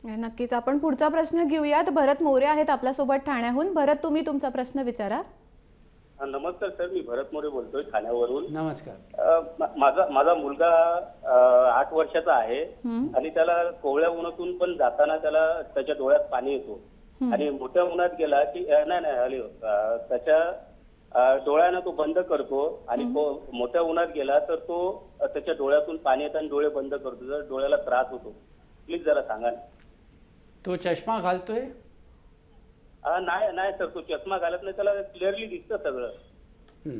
नक्कीच. आपण पुढचा प्रश्न घेऊयात. भरत मोरे आहेत आपल्यासोबत ठाण्याहून. भरत, तुम्ही तुमचा प्रश्न विचारा. नमस्कार सर, मी भरत मोरे बोलतोय ठाण्यावरून. नमस्कार. माझा माझा मुलगा 8 वर्षाचा आहे आणि त्याला कोवळ्या उन्हातून पण जाताना त्याच्या डोळ्यात पाणी येतो आणि मोठ्या उन्हात गेला की त्याच्या डोळ्यानं तो बंद करतो आणि तो मोठ्या उन्हात गेला तर तो त्याच्या डोळ्यातून पाणी येताना डोळे बंद करतो, जर डोळ्याला त्रास होतो. प्लीज जरा सांगा ना. तो चष्मा घालतोय? नाही नाही सर, तो चष्मा घालत नाही, त्याला क्लिअरली दिसतं सगळं.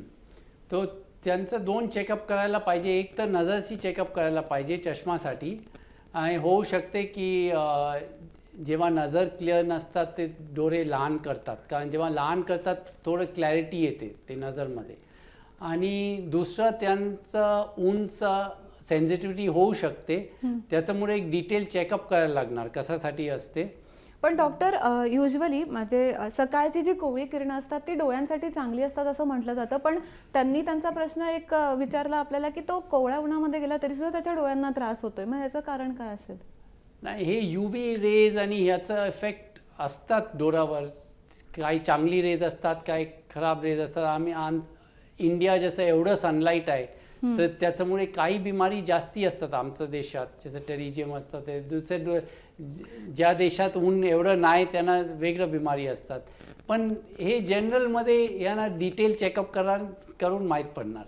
तो त्यांचं 2 चेकअप करायला पाहिजे. एक तर नजरची चेकअप करायला पाहिजे चष्मासाठी, आणि होऊ शकते की जेव्हा नजर क्लिअर नसतात ते डोळे लहान करतात, कारण जेव्हा लहान करतात थोडं क्लॅरिटी येते ते नजरमध्ये. आणि दुसरं त्यांचं ऊनचं सेन्सिटिव्हिटी होऊ शकते, त्याच्यामुळे एक डिटेल चेकअप करायला लागणार कशासाठी असते. पण डॉक्टर, युजली म्हणजे सकाळची जी कोवळी किरणं असतात ती डोळ्यांसाठी चांगली असतात असं म्हटलं जातं, पण त्यांनी त्यांचा प्रश्न एक विचारला आपल्याला की तो कोवळ्या उन्हामध्ये गेला तरी सुद्धा त्याच्या डोळ्यांना त्रास होतोय. मग याचं कारण काय असेल? नाही, हे UV रेज आणि ह्याचं इफेक्ट असतात डोळ्यावर. काही चांगली रेज असतात, काही खराब रेज असतात. इंडिया जसं एवढं सनलाईट आहे तर त्याच्यामुळे काही बिमारी जास्ती असतात आमच्या देशात, जसं टेरिजियम असतात. ते दुसरे ज्या देशात ऊन एवढं नाही त्यांना वेगळं बिमारी असतात. पण हे जनरलमध्ये यांना डिटेल चेकअप करून माहीत पडणार.